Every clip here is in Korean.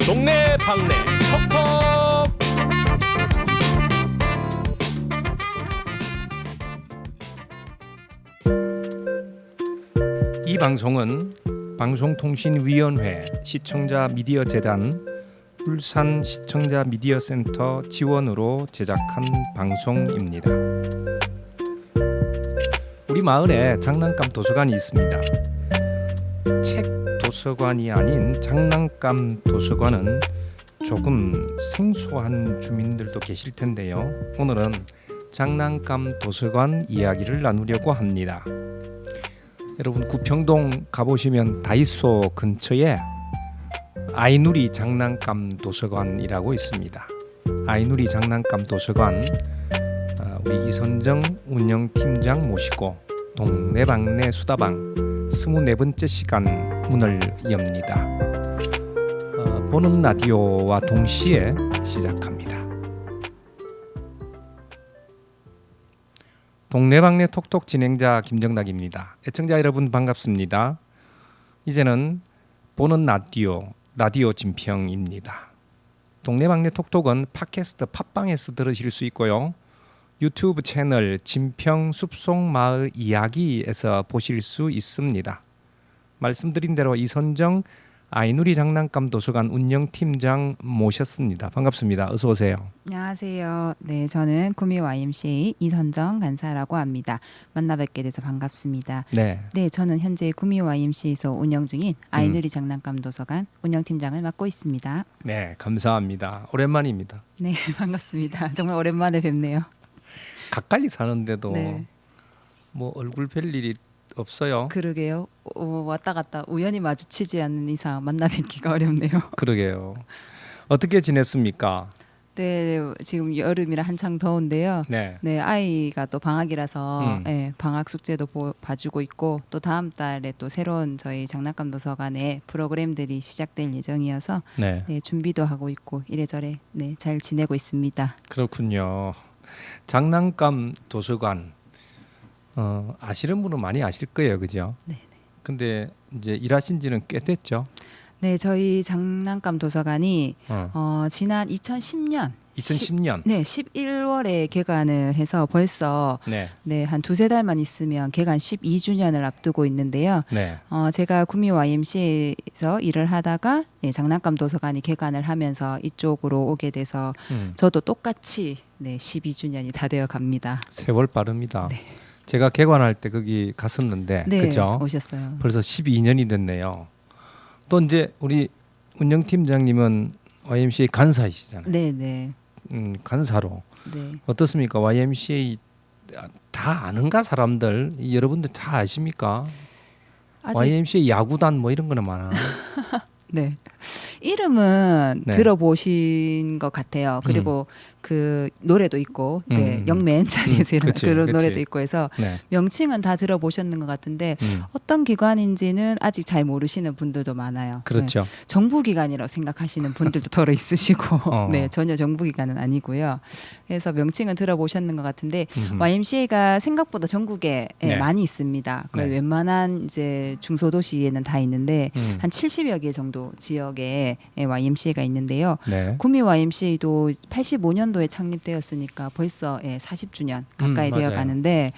동네 방네 톡톡. 이 방송은 방송통신위원회 시청자 미디어 재단 울산 시청자 미디어 센터 지원으로 제작한 방송입니다. 우리 마을에 장난감 도서관이 있습니다. 책 도서관이 아닌 장난감 도서관은 조금 생소한 주민들도 계실 텐데요. 오늘은 장난감 도서관 이야기를 나누려고 합니다. 여러분 구평동 가보시면 다이소 근처에 아이누리 장난감 도서관이라고 있습니다. 아이누리 장난감 도서관 우리 이선정 운영팀장 모시고 동네방네 수다방 24번째 시간 문을 엽니다. 보는 라디오와 동시에 시작합니다. 동네방네 톡톡 진행자 김정락입니다. 애청자 여러분 반갑습니다. 이제는 보는 라디오 진평입니다. 동네방네 톡톡은 팟캐스트 팟빵에서 들으실 수 있고요. 유튜브 채널 진평 숲속마을 이야기에서 보실 수 있습니다. 말씀드린 대로 이선정 아이누리 장난감 도서관 운영팀장 모셨습니다. 반갑습니다. 어서 오세요. 안녕하세요. 네, 저는 구미 YMCA 이선정 간사라고 합니다. 만나 뵙게 돼서 반갑습니다. 네. 네, 저는 현재 구미 YMCA에서 운영 중인 아이누리 장난감 도서관 운영팀장을 맡고 있습니다. 네, 감사합니다. 오랜만입니다. 네, 반갑습니다. 정말 오랜만에 뵙네요. 가까이 사는데도 네. 뭐 얼굴 뵐 일이 없어요. 그러게요. 왔다 갔다 우연히 마주치지 않는 이상 만나 뵙기가 어렵네요. 그러게요. 어떻게 지냈습니까? 네, 지금 여름이라 한창 더운데요. 네. 네, 아이가 또 방학이라서 음. 방학 숙제도 봐주고 있고 또 다음 달에 또 새로운 저희 장난감 도서관에 프로그램들이 시작될 예정이어서 네. 네, 준비도 하고 있고 이래저래 네, 잘 지내고 있습니다. 그렇군요. 장난감 도서관 아시는 분은 많이 아실 거예요, 그죠? 네. 근데 이제 일하신 지는 꽤 됐죠. 네, 저희 장난감 도서관이 지난 2010년 2010년. 네, 11월에 개관을 해서 벌써 네. 네, 한 두세 달만 있으면 개관 12주년을 앞두고 있는데요. 네. 제가 구미 YMCA에서 일을 하다가 네, 장난감 도서관이 개관을 하면서 이쪽으로 오게 돼서 저도 똑같이 네, 12주년이 다 되어 갑니다. 세월 빠릅니다. 네. 제가 개관할 때 거기 갔었는데, 네, 그렇죠? 오셨어요. 벌써 12년이 됐네요. 또 이제 우리 운영팀장님은 YMCA 간사이시잖아요. 네, 네. 간사로 네. 어떻습니까? YMCA 다 아는가 사람들? 여러분들 다 아십니까? 아직 YMCA 야구단 뭐 이런 거는 많아. 네. 이름은 네. 들어보신 것 같아요. 그리고 그 노래도 있고, 네, 영맨 자리에서 이런 그치, 그런 그치. 노래도 있고 해서 네. 명칭은 다 들어보셨는 것 같은데 어떤 기관인지는 아직 잘 모르시는 분들도 많아요. 그렇죠. 네. 정부기관이라고 생각하시는 분들도 덜어 있으시고, 네, 전혀 정부기관은 아니고요. 그래서 명칭은 들어보셨는 것 같은데 YMCA가 생각보다 전국에 네. 많이 있습니다. 거의 네. 웬만한 이제 중소도시에는 다 있는데 한 70여 개 정도 지역에 YMCA가 있는데요. 네. 구미 YMCA도 85년도에 창립되었으니까 벌써 40주년 가까이 맞아요. 되어 가는데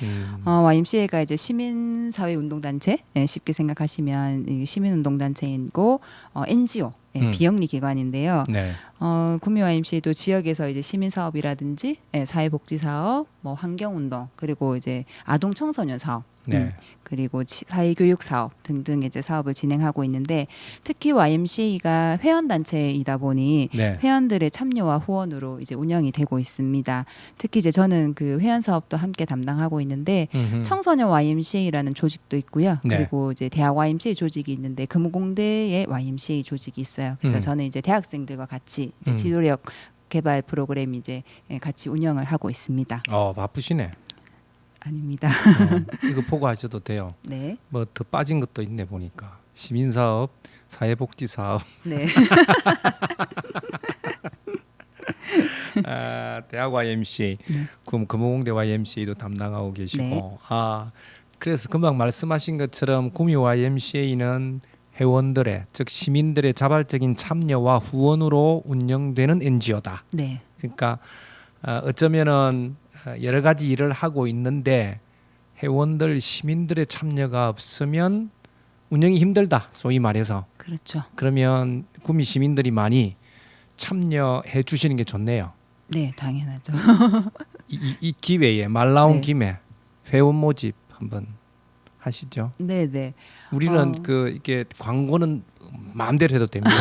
YMCA가 이제 시민사회 운동단체 쉽게 생각하시면 이 시민운동단체이고 NGO 비영리 기관인데요. 네. 구미 YMCA도 지역에서 이제 시민사업이라든지 사회복지사업, 뭐 환경운동 그리고 이제 아동 청소년 사업 네. 그리고 사회교육 사업 등등 이제 사업을 진행하고 있는데 특히 YMCA가 회원 단체이다 보니 네. 회원들의 참여와 후원으로 이제 운영이 되고 있습니다. 특히 이제 저는 그 회원 사업도 함께 담당하고 있는데 청소년 YMCA라는 조직도 있고요. 네. 그리고 이제 대학 YMCA 조직이 있는데 금호공대에 YMCA 조직이 있어요. 그래서 저는 이제 대학생들과 같이 이제 지도력 개발 프로그램 이제 같이 운영을 하고 있습니다. 바쁘시네. 아닙니다. 이거 보고 하셔도 돼요. 네. 뭐 더 빠진 것도 있네 보니까. 시민사업, 사회복지사업, 네. 대학 YMCA, 금호공대 YMCA도 담당하고 계시고. 네. 그래서 금방 말씀하신 것처럼 구미 YMCA는 회원들의 즉 시민들의 자발적인 참여와 후원으로 운영되는 NGO다. 네. 그러니까 어쩌면은 여러 가지 일을 하고 있는데 회원들 시민들의 참여가 없으면 운영이 힘들다. 소위 말해서. 그렇죠. 그러면 구미 시민들이 많이 참여해 주시는 게 좋네요. 네, 당연하죠. 이 기회에 말 나온 네. 김에 회원 모집 한번 하시죠. 네, 네. 우리는 이게 광고는 마음대로 해도 됩니다.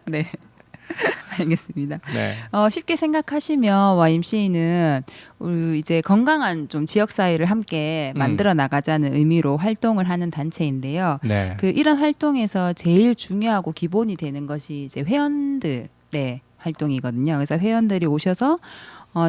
네. 알겠습니다. 네. 쉽게 생각하시면 YMCA는 우리 이제 건강한 좀 지역 사회를 함께 만들어 나가자는 의미로 활동을 하는 단체인데요. 네. 이런 활동에서 제일 중요하고 기본이 되는 것이 이제 회원들의 활동이거든요. 그래서 회원들이 오셔서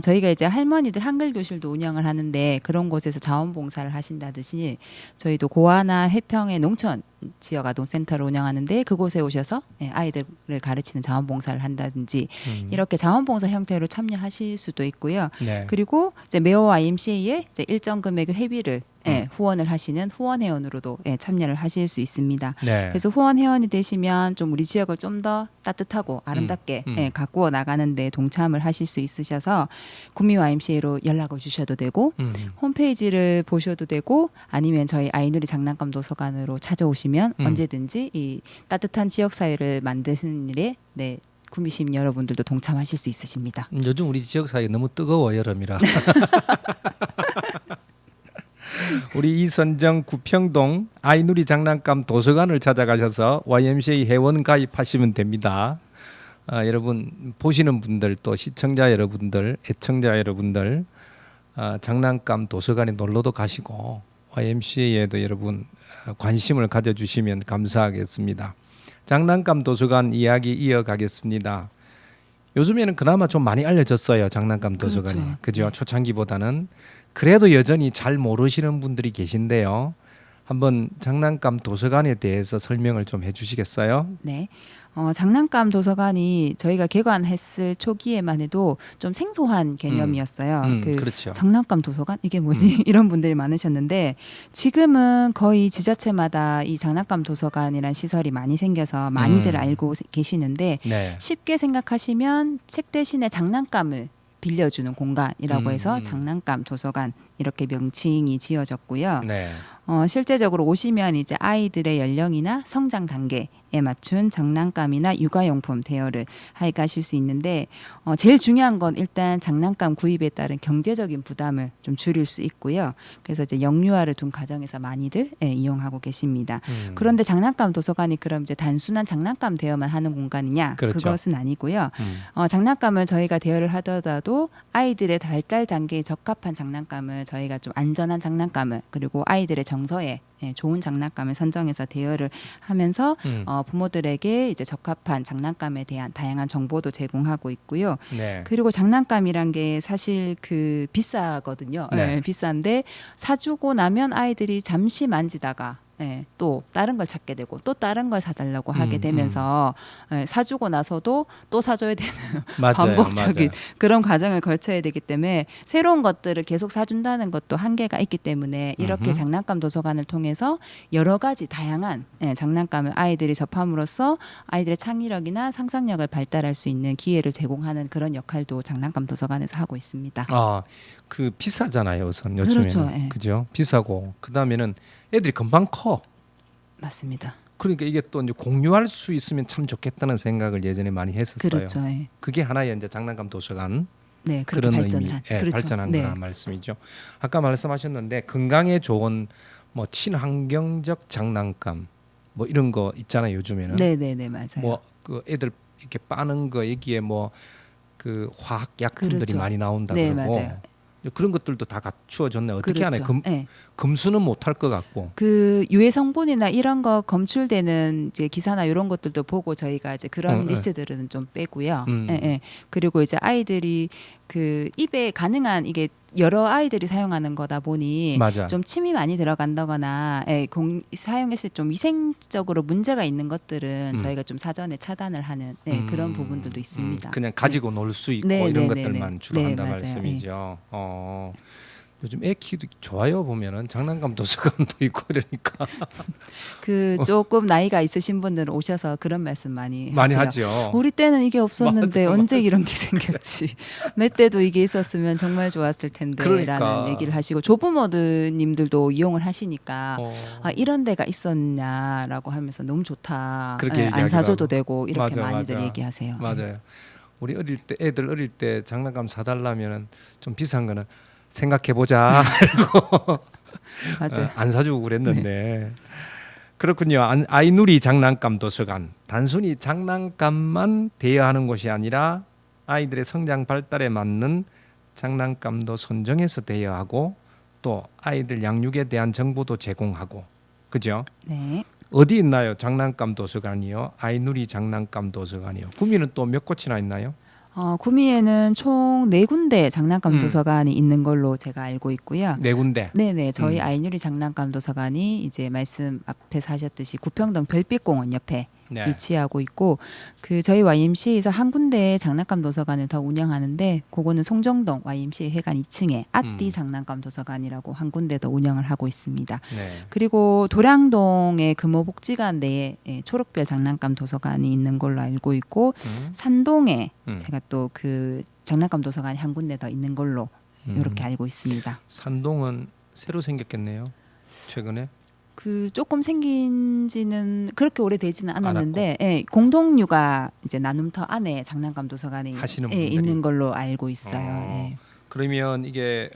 저희가 이제 할머니들 한글 교실도 운영을 하는데 그런 곳에서 자원봉사를 하신다듯이 저희도 고아나 해평의 농촌 지역 아동센터를 운영하는데 그곳에 오셔서 아이들을 가르치는 자원봉사를 한다든지 이렇게 자원봉사 형태로 참여하실 수도 있고요. 네. 그리고 이제 매월 YMCA에 이제 일정 금액의 회비를 후원을 하시는 후원 회원으로도 참여를 하실 수 있습니다. 네. 그래서 후원 회원이 되시면 좀 우리 지역을 좀 더 따뜻하고 아름답게 가꾸어 나가는데 동참을 하실 수 있으셔서 구미 YMCA로 연락을 주셔도 되고 홈페이지를 보셔도 되고 아니면 저희 아이누리 장난감 도서관으로 찾아오시면 언제든지 이 따뜻한 지역 사회를 만드는 일에 구미 시민 여러분들도 동참하실 수 있으십니다. 요즘 우리 지역 사회 너무 뜨거워 여름이라. 우리 이선정 구평동 아이누리 장난감 도서관을 찾아가셔서 YMCA 회원 가입하시면 됩니다. 여러분 보시는 분들 또 시청자 여러분들, 애청자 여러분들 장난감 도서관에 놀러도 가시고 YMCA에도 여러분 관심을 가져주시면 감사하겠습니다. 장난감 도서관 이야기 이어가겠습니다. 요즘에는 그나마 좀 많이 알려졌어요. 장난감 도서관이. 그렇죠. 그죠? 네. 초창기보다는. 그래도 여전히 잘 모르시는 분들이 계신데요. 한번 장난감 도서관에 대해서 설명을 좀 해주시겠어요? 네. 장난감 도서관이 저희가 개관했을 초기에만 해도 좀 생소한 개념이었어요. 그렇죠. 장난감 도서관 이게 뭐지? 이런 분들이 많으셨는데 지금은 거의 지자체마다 이 장난감 도서관이란 시설이 많이 생겨서 많이들 알고 계시는데 네. 쉽게 생각하시면 책 대신에 장난감을 빌려주는 공간이라고 해서 장난감 도서관 이렇게 명칭이 지어졌고요. 네. 실제적으로 오시면 이제 아이들의 연령이나 성장 단계에 맞춘 장난감이나 육아용품 대여를 가실 수 있는데 제일 중요한 건 일단 장난감 구입에 따른 경제적인 부담을 좀 줄일 수 있고요. 그래서 이제 영유아를 둔 가정에서 많이들 이용하고 계십니다. 그런데 장난감 도서관이 그럼 이제 단순한 장난감 대여만 하는 공간이냐? 그렇죠. 그것은 아니고요. 장난감을 저희가 대여를 하더라도 아이들의 발달 단계에 적합한 장난감을 저희가 좀 안전한 장난감을 그리고 아이들의 정서에 좋은 장난감을 선정해서 대여를 하면서 부모들에게 이제 적합한 장난감에 대한 다양한 정보도 제공하고 있고요. 네. 그리고 장난감이란 게 사실 비싸거든요. 네. 비싼데 사주고 나면 아이들이 잠시 만지다가 또 다른 걸 찾게 되고 또 다른 걸 사달라고 하게 되면서 사주고 나서도 또 사줘야 되는 맞아요. 반복적인 맞아요. 그런 과정을 거쳐야 되기 때문에 새로운 것들을 계속 사준다는 것도 한계가 있기 때문에 이렇게 장난감 도서관을 통해서 여러 가지 다양한 장난감을 아이들이 접함으로써 아이들의 창의력이나 상상력을 발달할 수 있는 기회를 제공하는 그런 역할도 장난감 도서관에서 하고 있습니다. 비싸잖아요, 우선 요즘에는. 그렇죠. 그죠? 비싸고 그다음에는 애들이 금방 커. 맞습니다. 그러니까 이게 또 이제 공유할 수 있으면 참 좋겠다는 생각을 예전에 많이 했었어요. 그렇죠. 그게 하나의 이제 장난감 도서관 네, 그렇게 그런 발전을 의미, 그렇죠. 발전한 네. 거란 말씀이죠. 아까 말씀하셨는데 건강에 좋은 뭐 친환경적 장난감 뭐 이런 거 있잖아요, 요즘에는. 네, 맞아요. 뭐 그 애들 이렇게 빠는 거 여기에 뭐 그 화학 약품들이 그렇죠. 많이 나온다 네, 그러고 맞아요. 그런 것들도 다 갖추어졌네. 어떻게 하나요? 네. 금수는 못할 것 같고. 그 유해 성분이나 이런 거 검출되는 이제 기사나 이런 것들도 보고 저희가 이제 그런 리스트들은 좀 빼고요. 그리고 이제 아이들이 그 입에 가능한 이게 여러 아이들이 사용하는 거다 보니 맞아. 좀 침이 많이 들어간다거나 사용했을 때 좀 위생적으로 문제가 있는 것들은 저희가 좀 사전에 차단을 하는 그런 부분들도 있습니다. 그냥 가지고 놀 수 있고 네, 이런 네, 것들만 네, 주로 네, 한다 맞아요. 말씀이죠. 요즘 애 키도 좋아요. 보면은 장난감 도서관도 있고 이러니까 그 조금 나이가 있으신 분들은 오셔서 그런 말씀 많이 많이 하세요. 하죠. 우리 때는 이게 없었는데 맞아요, 언제 맞아요. 이런 게 생겼지? 내 때도 이게 있었으면 정말 좋았을 텐데라는 그러니까. 얘기를 하시고 조부모님들도 이용을 하시니까 어, 아, 이런 데가 있었냐라고 하면서 너무 좋다. 그렇게 안 얘기하기도 사줘도 하고. 되고 이렇게 맞아, 많이들 맞아. 얘기하세요. 맞아요. 우리 어릴 때 애들 어릴 때 장난감 사달라면은 좀 비싼 거는 생각해 보자. 맞아요. 안 사주고 그랬는데 그렇군요. 아이누리 장난감 도서관 단순히 장난감만 대여하는 곳이 아니라 아이들의 성장 발달에 맞는 장난감도 선정해서 대여하고 또 아이들 양육에 대한 정보도 제공하고 그죠? 네. 어디 있나요? 장난감 도서관이요. 아이누리 장난감 도서관이요. 구미는 또 몇 곳이나 있나요? 구미에는 총 4군데 장난감 음. 도서관이 있는 걸로 제가 알고 있고요. 네 군데. 네네, 저희 음. 아이누리 장난감 도서관이 이제 말씀 앞에서 하셨듯이 구평동 별빛공원 옆에 네. 위치하고 있고, 그 저희 YMCA에서 한 군데 장난감 도서관을 더 운영하는데, 그거는 송정동 YMCA 회관 2층에 아띠 장난감 도서관이라고 한 군데 더 운영을 하고 있습니다. 네. 그리고 도량동의 금호복지관 내에 초록별 장난감 도서관이 있는 걸로 알고 있고, 산동에 제가 또 그 장난감 도서관이 한 군데 더 있는 걸로 이렇게 알고 있습니다. 산동은 새로 생겼겠네요. 최근에. 그 조금 생긴지는 그렇게 오래되지는 않았는데, 예, 공동육아 이제 나눔터 안에 장난감 도서관이 하시는 예, 분들이. 있는 걸로 알고 있어요. 어. 예. 그러면 이게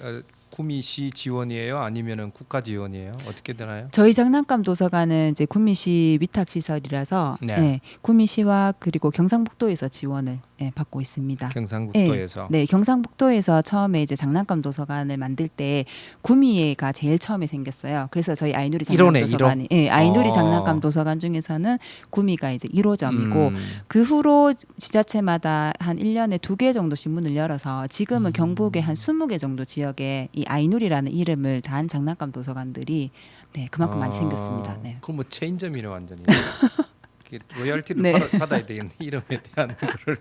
구미시 지원이에요? 아니면은 국가 지원이에요? 어떻게 되나요? 저희 장난감 도서관은 이제 구미시 위탁 시설이라서 네. 예, 구미시와 그리고 경상북도에서 지원을 받고 있습니다. 경상북도에서. 네, 경상북도에서 처음에 이제 장난감 도서관을 만들 때 구미에가 제일 처음에 생겼어요. 그래서 저희 아이누리 장난감 1호네, 도서관이 아이누리 어. 장난감 도서관 중에서는 구미가 이제 1호점이고 그 후로 지자체마다 한 1년에 2개 정도씩 문을 열어서 지금은 경북에 한 20개 정도 지역에 이 아이누리라는 이름을 단 장난감 도서관들이 그만큼 많이 생겼습니다. 네. 그럼 뭐 체인점이네 완전히. 이렇게 로열티를 네. 받아야 되겠네 이름에 대한 거를.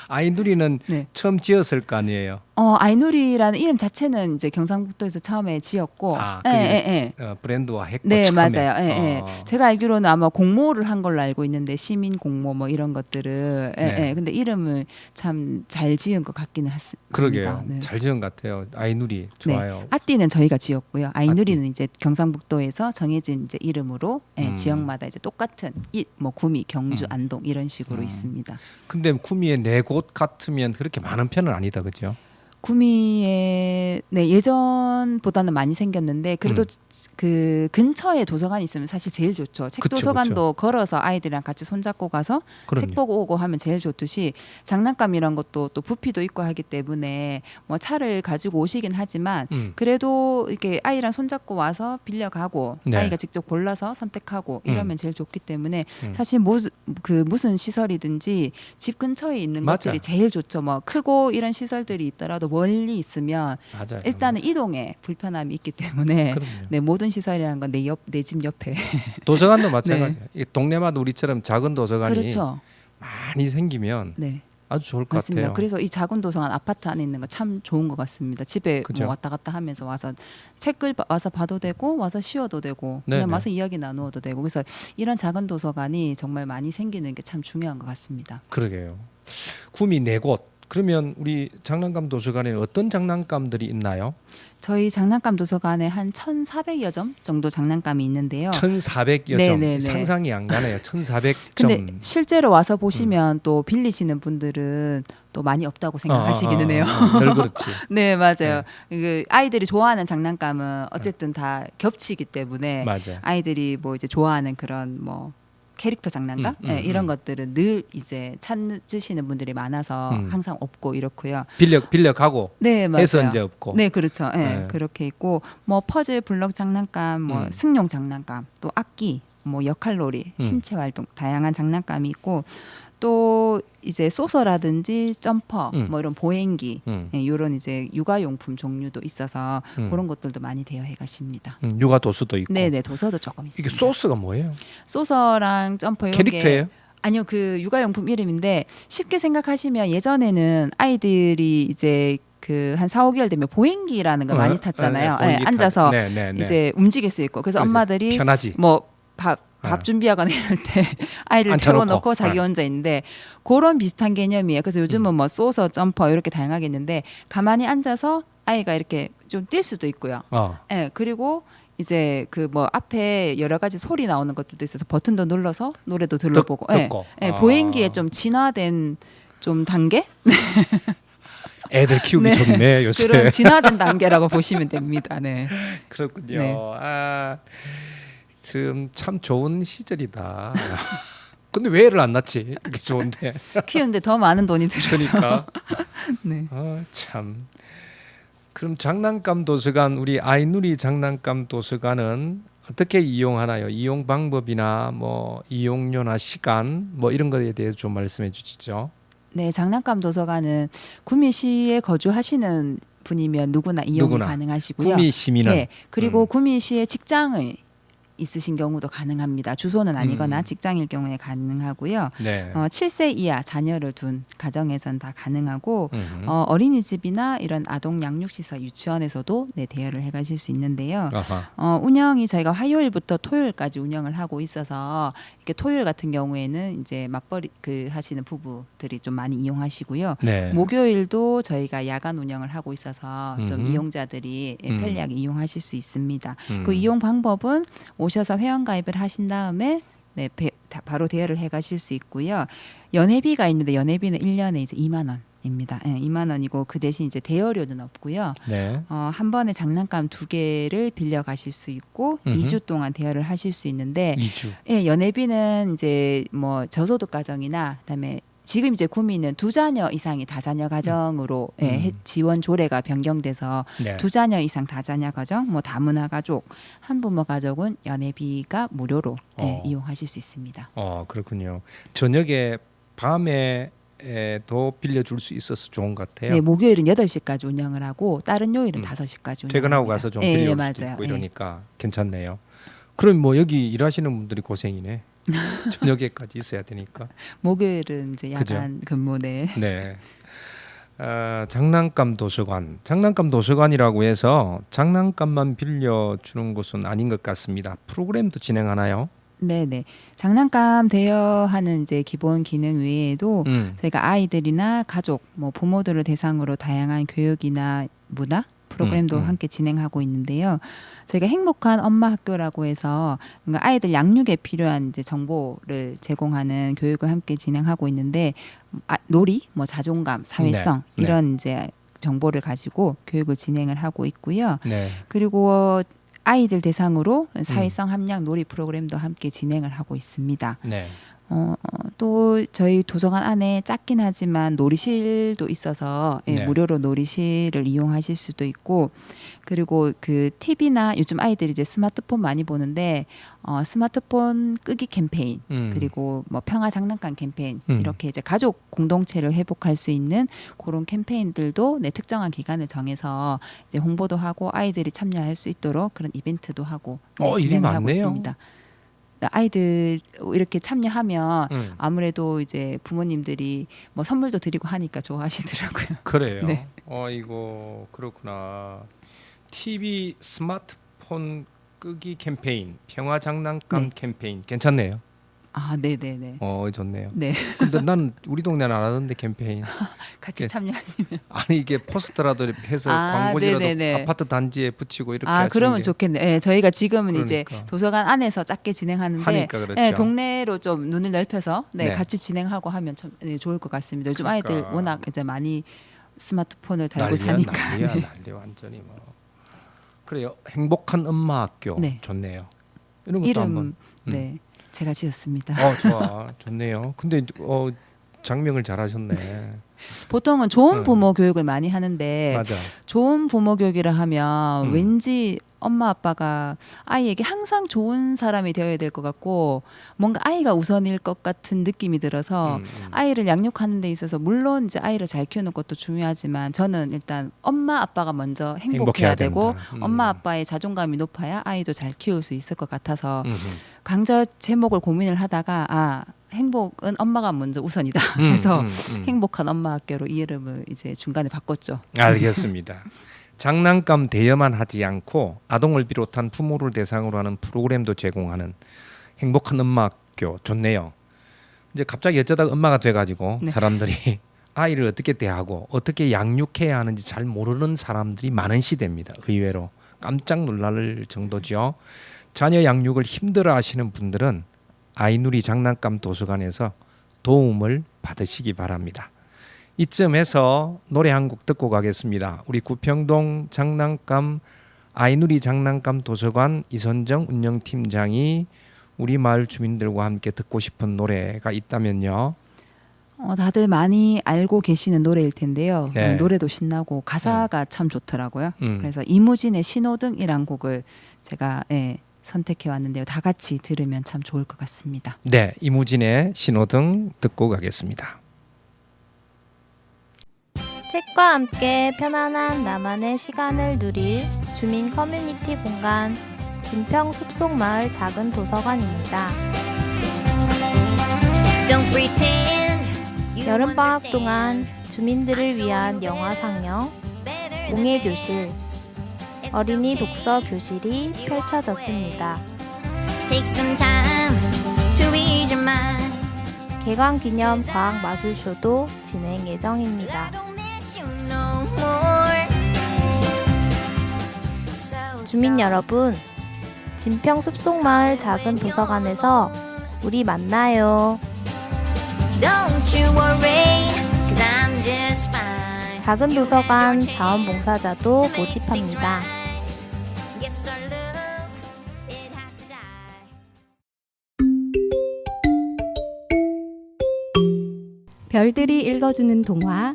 아이누리는 네. 처음 지었을 거 아니에요. 아이누리라는 이름 자체는 이제 경상북도에서 처음에 지었고, 그게 브랜드화 했고 네, 처음에. 맞아요. 제가 알기로는 아마 공모를 한 걸로 알고 있는데 시민 공모 뭐 이런 것들을. 네. 근데 이름을 참 잘 지은 것 같기는 합니다. 그러게요. 네. 잘 지은 것 같아요. 아이누리 좋아요. 아띠는 저희가 지었고요. 아이누리는 이제 경상북도에서 정해진 이제 이름으로 지역마다 이제 똑같은 뭐 구미, 경주, 안동 이런 식으로 있습니다. 근데 구미에 4곳 같으면 그렇게 많은 편은 아니다, 그죠? 구미에 예전보다는 많이 생겼는데 그래도 그 근처에 도서관이 있으면 사실 제일 좋죠. 책 그쵸, 도서관도 걸어서 아이들이랑 같이 손잡고 가서 그럼요. 책 보고 오고 하면 제일 좋듯이 장난감 이런 것도 또 부피도 있고 하기 때문에 뭐 차를 가지고 오시긴 하지만 그래도 이렇게 아이랑 손잡고 와서 빌려가고 네. 아이가 직접 골라서 선택하고 이러면 제일 좋기 때문에 사실 무슨 시설이든지 집 근처에 있는 맞아. 것들이 제일 좋죠. 뭐 크고 이런 시설들이 있더라도 멀리 있으면 맞아요. 일단은 이동에 불편함이 있기 때문에 그럼요. 모든 시설이라는 건 내 집 옆에 도서관도 마찬가지예요. 이 동네마다 우리처럼 작은 도서관이 그렇죠. 많이 생기면 네. 아주 좋을 것 맞습니다. 같아요. 그래서 이 작은 도서관 아파트 안에 있는 거 참 좋은 것 같습니다. 집에 그죠. 뭐 왔다 갔다 하면서 와서 책을 와서 봐도 되고 와서 쉬어도 되고 네네. 그냥 와서 이야기 나누어도 되고 그래서 이런 작은 도서관이 정말 많이 생기는 게 참 중요한 것 같습니다. 그러게요. 구미 4곳. 그러면 우리 장난감 도서관에는 어떤 장난감들이 있나요? 저희 장난감 도서관에 한 1,400여 점 정도 장난감이 있는데요. 1,400여 네네네. 점. 상상이 안 가네요. 1,400점. 근데 실제로 와서 보시면 또 빌리시는 분들은 또 많이 없다고 생각하시기는 해요. 늘 그렇지. 네, 맞아요. 그 아이들이 좋아하는 장난감은 어쨌든 다 겹치기 때문에 맞아. 아이들이 뭐 이제 좋아하는 그런 뭐 캐릭터 장난감 이런 것들은 늘 이제 찾으시는 분들이 많아서 항상 없고 이렇고요. 빌려 가고 네, 맞아요. 해서 이제 없고. 네, 그렇죠. 네, 네. 그렇게 있고 뭐 퍼즐 블럭 장난감, 뭐 승용 장난감, 또 악기, 뭐 역할놀이, 신체 활동 다양한 장난감이 있고 또 이제 소서라든지 점퍼, 뭐 이런 보행기, 이런 이제 육아용품 종류도 있어서 그런 것들도 많이 대여해 가십니다. 육아 도수도 있고. 네네, 도서도 조금 있습니다. 이게 소스가 뭐예요? 소서랑 점퍼 이런 캐릭터예요? 게 아니요, 그 육아용품 이름인데 쉽게 생각하시면 예전에는 아이들이 이제 그 한 4, 5개월 되면 보행기라는 거 많이 탔잖아요. 보행기 앉아서 네, 네, 네. 이제 움직일 수 있고. 그래서 그래서 엄마들이 편하지. 뭐 밥 준비하거나 이럴 때 아이를 앉혀놓고. 태워놓고 자기 혼자 있는데 그런 비슷한 개념이에요. 그래서 요즘은 뭐 쏘서 점퍼 이렇게 다양하게 있는데 가만히 앉아서 아이가 이렇게 좀 뛸 수도 있고요. 예, 그리고 이제 그 뭐 앞에 여러 가지 소리 나오는 것들도 있어서 버튼도 눌러서 노래도 들려보고. 듣고. 예, 보행기에 좀 진화된 좀 단계? 애들 키우기 네. 좋네 요새. 그런 진화된 단계라고 보시면 됩니다. 네. 그렇군요. 네. 지금 참 좋은 시절이다. 근데 왜 애를 안 낳지? 이렇게 좋은데. 키우는데 더 많은 돈이 들어서. 그러니까. 네. 참. 그럼 장난감 도서관, 우리 아이누리 장난감 도서관은 어떻게 이용하나요? 이용 방법이나 뭐 이용료나 시간 뭐 이런 거에 대해서 좀 말씀해 주시죠. 네, 장난감 도서관은 구미시에 거주하시는 분이면 누구나 이용이 누구나. 가능하시고요. 구미 시민은 네, 그리고 구미시에 직장을 있으신 경우도 가능합니다. 주소는 아니거나 직장일 경우에 가능하고요. 네. 7세 이하 자녀를 둔 가정에선 다 가능하고 음흠. 어린이집이나 이런 아동 양육시설 유치원에서도 네, 대여를 해가실 수 있는데요. 아하. 운영이 저희가 화요일부터 토요일까지 운영을 하고 있어서 이렇게 토요일 같은 경우에는 이제 맞벌이 그 하시는 부부들이 좀 많이 이용하시고요. 네. 목요일도 저희가 야간 운영을 하고 있어서 좀 음흠. 이용자들이 편리하게 이용하실 수 있습니다. 그 음. 이용 방법은 오셔서 회원 가입을 하신 다음에 네, 바로 대여를 해 가실 수 있고요. 연회비가 있는데 연회비는 1년에 이제 2만 원입니다. 네, 2만 원이고 그 대신 이제 대여료는 없고요. 네. 한 번에 장난감 2개를 빌려 가실 수 있고 음흠. 2주 동안 대여를 하실 수 있는데 2주. 예, 연회비는 이제 뭐 저소득 가정이나 그다음에 지금 이제 구미는 2자녀 이상이 다자녀 가정으로 지원 조례가 변경돼서 네. 2자녀 이상 다자녀 가정, 뭐 다문화 가족, 한부모 가족은 연회비가 무료로 이용하실 수 있습니다. 그렇군요. 저녁에 밤에 도 빌려줄 수 있어서 좋은 것 같아요. 네, 목요일은 8시까지 운영을 하고 다른 요일은 5시까지 운영합니다. 퇴근하고 가서 좀 빌려올 수도 있고 이러니까 괜찮네요. 그럼 뭐 여기 일하시는 분들이 고생이네. 저녁에까지 있어야 되니까. 목요일은 이제 야간 근무네. 네. 장난감 도서관. 장난감 도서관이라고 해서 장난감만 빌려주는 곳은 아닌 것 같습니다. 프로그램도 진행하나요? 네네. 장난감 대여하는 이제 기본 기능 외에도 저희가 아이들이나 가족, 뭐 부모들을 대상으로 다양한 교육이나 문화 프로그램도 함께 진행하고 있는데요. 저희가 행복한 엄마 학교라고 해서 뭔가 아이들 양육에 필요한 이제 정보를 제공하는 교육을 함께 진행하고 있는데 놀이, 뭐 자존감, 사회성 네. 이런 이제 정보를 가지고 교육을 진행을 하고 있고요. 네. 그리고 아이들 대상으로 사회성 함량 놀이 프로그램도 함께 진행을 하고 있습니다. 네. 또 저희 도서관 안에 작긴 하지만 놀이실도 있어서 네. 무료로 놀이실을 이용하실 수도 있고 그리고 그 TV나 요즘 아이들이 이제 스마트폰 많이 보는데 스마트폰 끄기 캠페인 그리고 뭐 평화 장난감 캠페인 이렇게 이제 가족 공동체를 회복할 수 있는 그런 캠페인들도 특정한 기간을 정해서 이제 홍보도 하고 아이들이 참여할 수 있도록 그런 이벤트도 하고 진행을 하고 있습니다. 아이들 이렇게 참여하면 아무래도 이제 부모님들이 뭐 선물도 드리고 하니까 좋아하시더라고요. 그래요. 네. 이거 그렇구나. TV 스마트폰 끄기 캠페인, 평화 장난감 캠페인 괜찮네요. 네네네. 좋네요. 네. 근데 난 우리 동네는 안 하던데 캠페인. 같이 참여하시면. 아니 이게 포스터라도 해서 광고지라도 네네네. 아파트 단지에 붙이고 이렇게 하시는 그러면 게. 좋겠네. 네, 저희가 지금은 이제 그러니까. 도서관 안에서 작게 진행하는데 하니까 그렇죠. 네, 동네로 좀 눈을 넓혀서 네. 같이 진행하고 하면 참 좋을 것 같습니다. 요즘 그러니까. 아이들 워낙 이제 많이 스마트폰을 달고 난리야, 사니까. 난리야, 네. 난리 완전히 뭐. 그래요. 행복한 엄마 학교 네. 좋네요. 이런 것도 이름 한번. 네 제가 지었습니다. 좋아, 좋네요. 근데 장명을 잘하셨네. 보통은 좋은 부모 교육을 많이 하는데 맞아. 좋은 부모 교육이라 하면 왠지 엄마 아빠가 아이에게 항상 좋은 사람이 되어야 될 것 같고 뭔가 아이가 우선일 것 같은 느낌이 들어서 아이를 양육하는 데 있어서 물론 이제 아이를 잘 키우는 것도 중요하지만 저는 일단 엄마 아빠가 먼저 행복해야 되고 된다. 엄마 아빠의 자존감이 높아야 아이도 잘 키울 수 있을 것 같아서 음. 강좌 제목을 고민을 하다가 행복은 엄마가 먼저 우선이다. 그래서 행복한 엄마 학교로 이 이름을 이제 중간에 바꿨죠. 알겠습니다. 장난감 대여만 하지 않고 아동을 비롯한 부모를 대상으로 하는 프로그램도 제공하는 행복한 엄마 학교 좋네요. 이제 갑자기 어쩌다가 엄마가 돼가지고 네. 사람들이 아이를 어떻게 대하고 어떻게 양육해야 하는지 잘 모르는 사람들이 많은 시대입니다. 의외로 깜짝 놀랄 정도죠. 자녀 양육을 힘들어하시는 분들은 아이누리 장난감 도서관에서 도움을 받으시기 바랍니다. 이쯤에서 노래 한 곡 듣고 가겠습니다. 우리 구평동 장난감 아이누리 장난감 도서관 이선정 운영팀장이 우리 마을 주민들과 함께 듣고 싶은 노래가 있다면요. 다들 많이 알고 계시는 노래일 텐데요. 네. 노래도 신나고 가사가 참 좋더라고요. 음. 그래서 이무진의 신호등이란 곡을 제가 선택해 왔는데요. 다 같이 들으면 참 좋을 것 같습니다. 네, 이무진의 신호등 듣고 가겠습니다. 책과 함께 편안한 나만의 시간을 누릴 주민 커뮤니티 공간 진평 숲속마을 작은 도서관입니다. 여름방학 동안 주민들을 위한 영화 상영, 공예 교실, 어린이 독서 교실이 펼쳐졌습니다. 개관 기념 과학 마술쇼도 진행 예정입니다. 주민 여러분, 진평 숲속마을 작은 도서관에서 우리 만나요. 작은 도서관 자원봉사자도 모집합니다. 별들이 읽어주는 동화.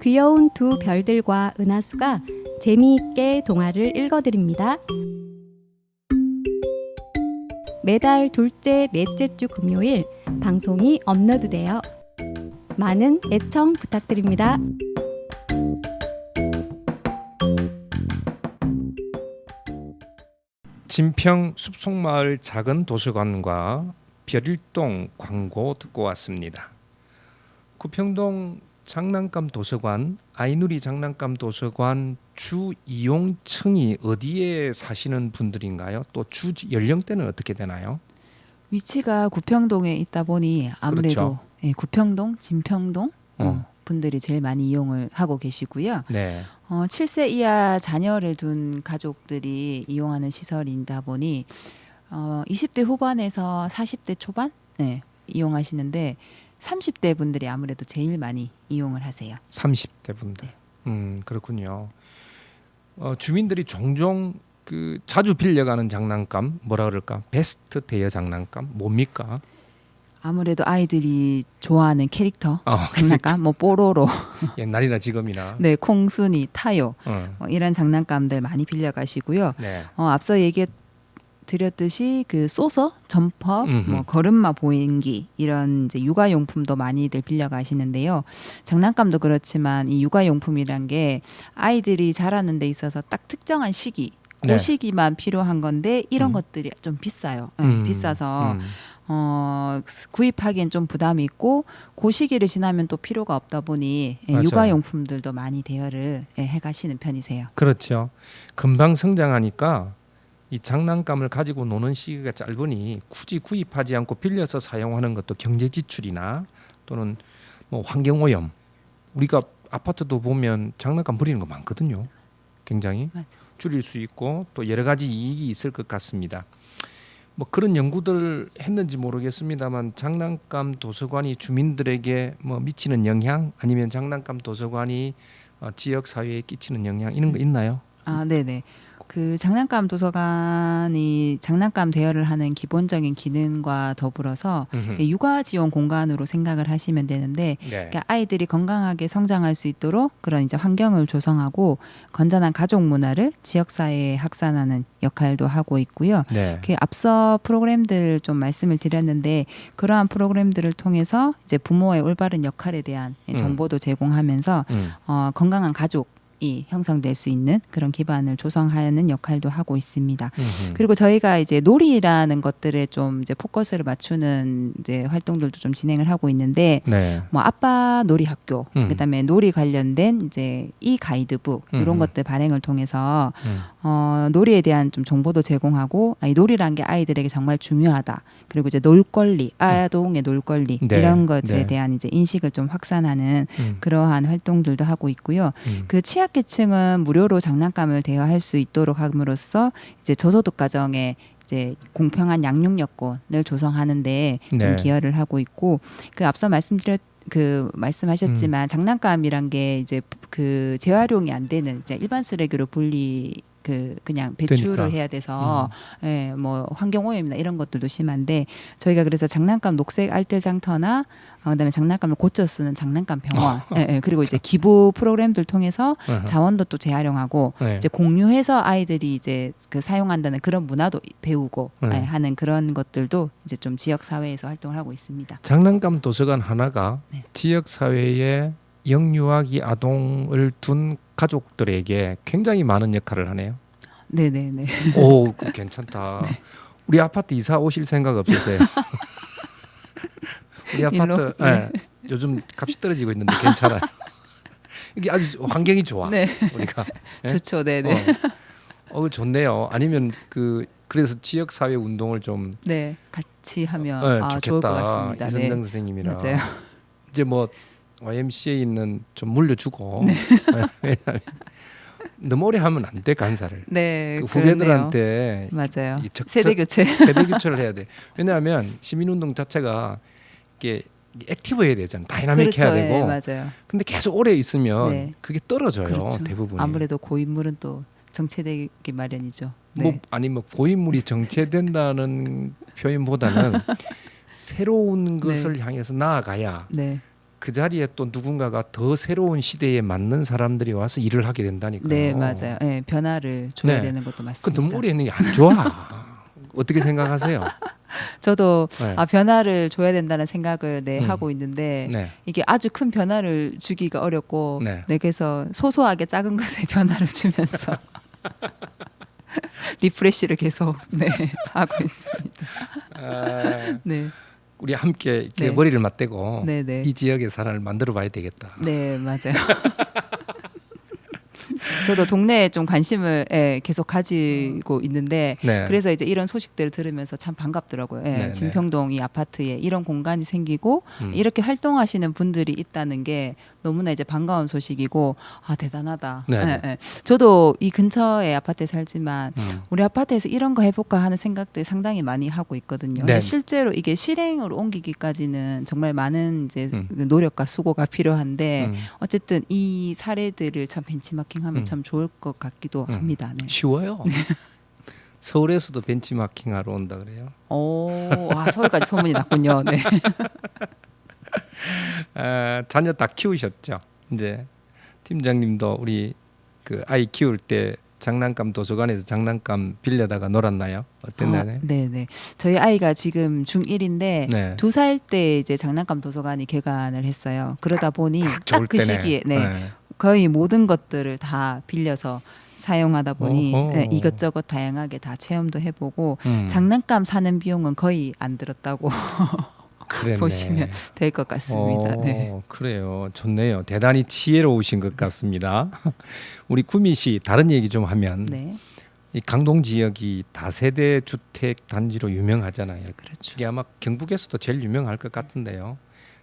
귀여운 두 별들과 은하수가 재미있게 동화를 읽어드립니다. 매달 둘째, 넷째 주 금요일 방송이 업로드돼요. 많은 애청 부탁드립니다. 진평 숲속마을 작은 도서관과 별일동 광고 듣고 왔습니다. 구평동 장난감 도서관, 아이누리 장난감 도서관 주 이용층이 어디에 사시는 분들인가요? 또 주 연령대는 어떻게 되나요? 위치가 구평동에 있다 보니 아무래도 그렇죠. 구평동, 진평동 분들이 제일 많이 이용을 하고 계시고요. 네. 7세 이하 자녀를 둔 가족들이 이용하는 시설이다 보니 20대 후반에서 40대 초반 이용하시는데 30대 분들이 아무래도 제일 많이 이용을 하세요. 30대 분들. 그렇군요. 주민들이 종종 자주 빌려가는 장난감 뭐라 그럴까? 베스트 대여 장난감 뭡니까? 아무래도 아이들이 좋아하는 캐릭터 장난감, 뭐 뽀로로, 옛날이나 지금이나. 네, 콩순이, 타요 이런 장난감들 많이 빌려가시고요. 네. 앞서 얘기 드렸듯이 소서, 점퍼, 뭐 걸음마 보행기 이런 이제 육아용품도 많이들 빌려가시는데요. 장난감도 그렇지만 이 육아용품이란 게 아이들이 자라는 데 있어서 딱 특정한 시기, 그 시기만 필요한 건데 이런 것들이 좀 비싸요. 비싸서 구입하기엔 좀 부담이 있고 그 시기를 지나면 또 필요가 없다 보니 육아용품들도 많이 대여를 해가시는 편이세요. 그렇죠. 금방 성장하니까 이 장난감을 가지고 노는 시기가 짧으니 굳이 구입하지 않고 빌려서 사용하는 것도 경제 지출이나 또는 뭐 환경 오염. 우리가 아파트도 보면 장난감 버리는 거 많거든요. 굉장히 맞아. 줄일 수 있고 또 여러 가지 이익이 있을 것 같습니다. 뭐 그런 연구들 했는지 모르겠습니다만 장난감 도서관이 주민들에게 뭐 미치는 영향 아니면 장난감 도서관이 지역 사회에 끼치는 영향 이런 거 있나요? 네네. 그 장난감 도서관이 장난감 대여를 하는 기본적인 기능과 더불어서 육아 지원 공간으로 생각을 하시면 되는데 네. 그러니까 아이들이 건강하게 성장할 수 있도록 그런 이제 환경을 조성하고 건전한 가족 문화를 지역 사회에 확산하는 역할도 하고 있고요. 네. 그 앞서 프로그램들 좀 말씀을 드렸는데 그러한 프로그램들을 통해서 이제 부모의 올바른 역할에 대한 정보도 제공하면서 건강한 가족이 형성될 수 있는 그런 기반을 조성하는 역할도 하고 있습니다. 그리고 저희가 이제 놀이라는 것들에 좀 이제 포커스를 맞추는 이제 활동들도 좀 진행을 하고 있는데 네. 뭐 아빠 놀이 학교, 그다음에 놀이 관련된 이제 이 가이드북 이런 것들 발행을 통해서 놀이에 대한 좀 정보도 제공하고 이 놀이란 게 아이들에게 정말 중요하다. 그리고 이제 놀 권리, 아동의 놀 권리 네. 이런 것에 네. 대한 이제 인식을 좀 확산하는 그러한 활동들도 하고 있고요. 그 취약계층은 무료로 장난감을 대여할 수 있도록 함으로써 이제 저소득 가정에 이제 공평한 양육 여건을 조성하는데 좀 네. 기여를 하고 있고 그 앞서 말씀하셨지만 장난감이란 게 이제 그 재활용이 안 되는 이제 일반 쓰레기로 분리 그냥 배출을 되니까. 해야 돼서 예, 뭐 환경 오염이나 이런 것들도 심한데 저희가 그래서 장난감 녹색 알뜰 장터나 그다음에 장난감을 고쳐 쓰는 장난감 병원 그리고 이제 기부 프로그램들 통해서 자원도 또 재활용하고 네. 이제 공유해서 아이들이 이제 그 사용한다는 그런 문화도 배우고 하는 그런 것들도 이제 좀 지역 사회에서 활동을 하고 있습니다. 장난감 도서관 하나가 네. 지역 사회에 영유아기 아동을 둔 가족들에게 굉장히 많은 역할을 하네요. 네네네. 오, 그거 괜찮다. 우리 아파트 이사 오실 생각 없으세요? 우리 아파트 네. 요즘 값이 떨어지고 있는데 괜찮아요. 이게 아주 환경이 좋아. 네. 우리가 좋죠. 네네. 좋네요. 아니면 그래서 지역 사회 운동을 좀 네. 같이 하면 좋겠다. 좋을 것 같습니다. 이선정 네. 선생님이랑 맞아요. 이제 뭐 YMCA는 좀 물려주고 왜냐하면 너무 오래 하면 안 돼 간사를. 네. 그 그렇네요. 후배들한테 맞아요. 이 세대 교체. 세대 교체를 해야 돼. 왜냐하면 시민운동 자체가 이게 액티브해야 되잖아. 다이나믹해야 그렇죠. 되고. 네, 맞아요. 근데 계속 오래 있으면 네. 그게 떨어져요. 그렇죠. 대부분이. 아무래도 고인물은 또 정체되기 마련이죠. 네. 뭐 아니면 고인물이 정체된다는 표현보다는 새로운 것을 향해서 나아가야 네. 그 자리에 또 누군가가 더 새로운 시대에 맞는 사람들이 와서 일을 하게 된다니까요. 네, 맞아요. 네, 변화를 줘야 네. 되는 것도 그 맞습니다. 너무 오래 있는 게 안 좋아. 어떻게 생각하세요? 저도 네. 변화를 줘야 된다는 생각을 음. 하고 있는데 네. 이게 아주 큰 변화를 주기가 어렵고 네. 그래서 소소하게 작은 것에 변화를 주면서 리프레시를 계속 하고 있습니다. 네, 우리 함께 이렇게 네. 머리를 맞대고 네, 네. 이 지역의 사람을 만들어 봐야 되겠다. 네, 맞아요. 저도 동네에 좀 관심을 계속 가지고 있는데 네. 그래서 이제 이런 소식들을 들으면서 참 반갑더라고요. 네, 네. 진평동 이 아파트에 이런 공간이 생기고 이렇게 활동하시는 분들이 있다는 게 너무나 이제 반가운 소식이고 대단하다. 네, 네. 저도 이 근처에 아파트에 살지만 우리 아파트에서 이런 거 해볼까 하는 생각들 상당히 많이 하고 있거든요. 네. 근데 실제로 이게 실행으로 옮기기까지는 정말 많은 이제 노력과 수고가 필요한데 어쨌든 이 사례들을 참 벤치마킹하면 참 좋을 것 같기도 합니다. 네. 쉬워요. 서울에서도 벤치마킹하러 온다 그래요. 서울까지 소문이 났군요. 네. 자녀 다 키우셨죠? 이제 팀장님도 우리 그 아이 키울 때 장난감 도서관에서 장난감 빌려다가 놀았나요? 어땠나요? 네네. 저희 아이가 지금 중1인데 네. 2살 때 이제 장난감 도서관이 개관을 했어요. 그러다 보니 딱 딱 좋을 그 때네. 시기에 네. 거의 모든 것들을 다 빌려서 사용하다 보니 어허. 이것저것 다양하게 다 체험도 해보고 음. 장난감 사는 비용은 거의 안 들었다고 그랬네. 보시면 될 것 같습니다. 네. 그래요. 좋네요. 대단히 지혜로우신 것 같습니다. 우리 구미 씨 다른 얘기 좀 하면 네. 이 강동 지역이 다세대 주택 단지로 유명하잖아요. 그렇죠. 이게 아마 경북에서도 제일 유명할 것 같은데요.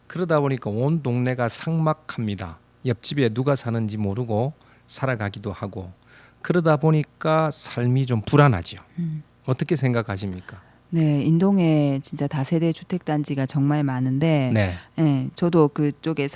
그러다 보니까 온 동네가 삭막합니다. 옆집에 누가 사는지 모르고 살아가기도 하고 그러다 보니까 삶이 좀 불안하죠. 어떻게 생각하십니까? 네, 인동에 진짜 다세대 주택 단지가 정말 많은데, 네. 예, 저도 그쪽에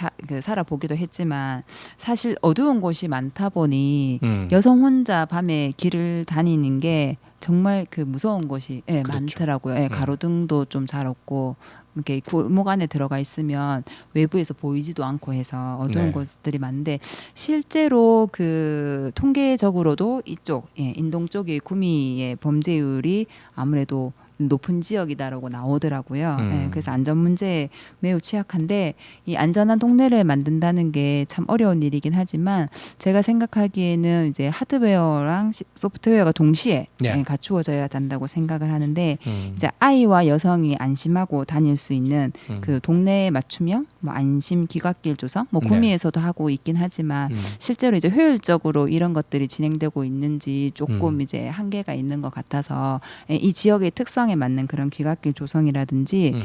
살아보기도 했지만 사실 어두운 곳이 많다 보니 여성 혼자 밤에 길을 다니는 게 정말 그 무서운 곳이 그렇죠. 많더라고요. 예, 가로등도 좀 잘 없고 이렇게 골목 안에 들어가 있으면 외부에서 보이지도 않고 해서 어두운 네. 곳들이 많은데 실제로 그 통계적으로도 이쪽 인동 쪽이 구미의 범죄율이 아무래도 높은 지역이다라고 나오더라고요. 그래서 안전 문제에 매우 취약한데 이 안전한 동네를 만든다는 게 참 어려운 일이긴 하지만 제가 생각하기에는 이제 하드웨어랑 소프트웨어가 동시에 네. 갖추어져야 한다고 생각을 하는데 이제 아이와 여성이 안심하고 다닐 수 있는 그 동네 맞춤형 뭐 안심 귀갓길 조성 뭐 네. 구미에서도 하고 있긴 하지만 실제로 이제 효율적으로 이런 것들이 진행되고 있는지 조금 이제 한계가 있는 것 같아서 이 지역의 특성에 맞는 그런 귀갓길 조성이라든지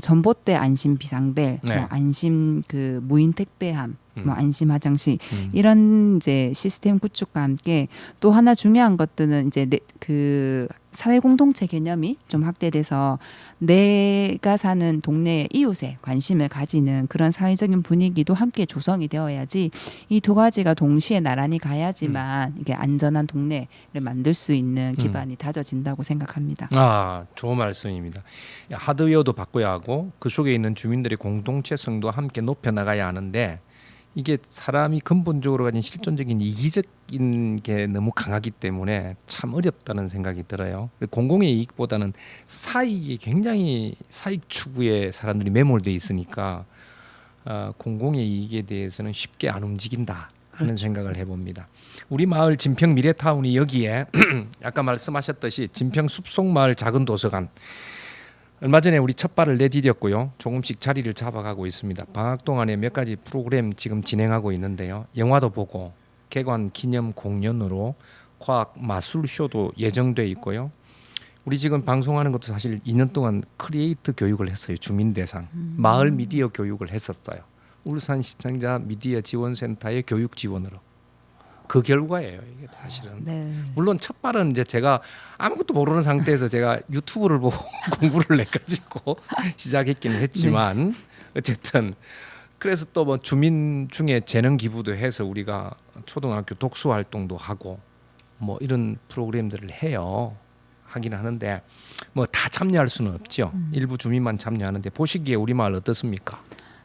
전봇대 안심 비상벨, 네. 뭐 안심 그 무인 택배함, 뭐 안심 화장실 이런 이제 시스템 구축과 함께 또 하나 중요한 것들은 이제 그 사회 공동체 개념이 좀 확대돼서 내가 사는 동네의 이웃에 관심을 가지는 그런 사회적인 분위기도 함께 조성이 되어야지 이 두 가지가 동시에 나란히 가야지만 이게 안전한 동네를 만들 수 있는 기반이 다져진다고 생각합니다. 아, 좋은 말씀입니다. 하드웨어도 바꿔야 하고 그 속에 있는 주민들의 공동체성도 함께 높여 나가야 하는데 이게 사람이 근본적으로 가진 실존적인 이기적인 게 너무 강하기 때문에 참 어렵다는 생각이 들어요. 공공의 이익보다는 사익이 굉장히 사익 추구에 사람들이 매몰돼 있으니까 공공의 이익에 대해서는 쉽게 안 움직인다 하는 생각을 해봅니다. 우리 마을 진평 미래타운이 여기에 아까 말씀하셨듯이 진평 숲속마을 작은 도서관 얼마 전에 우리 첫 발을 내디뎠고요. 조금씩 자리를 잡아가고 있습니다. 방학 동안에 몇 가지 프로그램 지금 진행하고 있는데요. 영화도 보고 개관 기념 공연으로 과학 마술 쇼도 예정돼 있고요. 우리 지금 방송하는 것도 사실 2년 동안 크리에이터 교육을 했어요. 주민 대상 마을 미디어 교육을 했었어요. 울산 시청자 미디어 지원센터의 교육 지원으로. 그 결과예요. 이게 사실은. 네. 물론 첫 발은 이제 제가 아무것도 모르는 상태에서 제가 유튜브를 보고 공부를 해가지고 시작했기는 했지만 어쨌든 그래서 또 뭐 주민 중에 재능 기부도 해서 우리가 초등학교 독서 활동도 하고 뭐 이런 프로그램들을 해요. 하긴 하는데 뭐 다 참여할 수는 없죠. 일부 주민만 참여하는데 보시기에 우리 마을 어떻습니까?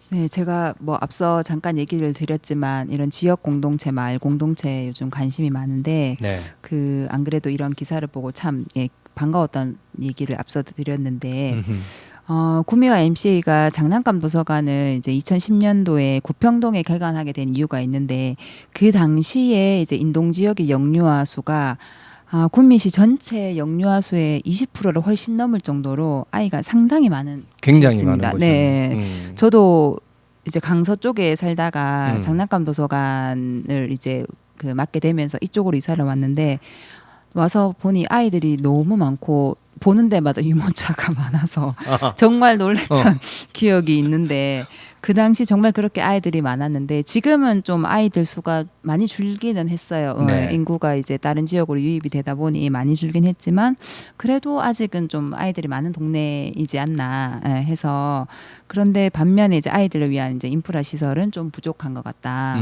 네, 제가 뭐 앞서 잠깐 얘기를 드렸지만 이런 지역 공동체, 마을 공동체에 요즘 관심이 많은데 네. 그 안 그래도 이런 기사를 보고 참 반가웠던 얘기를 앞서 드렸는데 구미와 MCA가 장난감 도서관을 이제 2010년도에 고평동에 개관하게 된 이유가 있는데 그 당시에 이제 인동 지역의 영유아 수가 구미시 전체 영유아 수의 20%를 훨씬 넘을 정도로 아이가 상당히 많은 굉장히 곳이었습니다. 많은 거죠. 네, 저도 이제 강서 쪽에 살다가 장난감 도서관을 이제 그 맡게 되면서 이쪽으로 이사를 왔는데 와서 보니 아이들이 너무 많고 보는 데마다 유모차가 많아서 정말 놀랐던 기억이 있는데 그 당시 정말 그렇게 아이들이 많았는데 지금은 좀 아이들 수가 많이 줄기는 했어요. 네. 인구가 이제 다른 지역으로 유입이 되다 보니 많이 줄긴 했지만 그래도 아직은 좀 아이들이 많은 동네이지 않나 해서 그런데 반면에 이제 아이들을 위한 이제 인프라 시설은 좀 부족한 것 같다.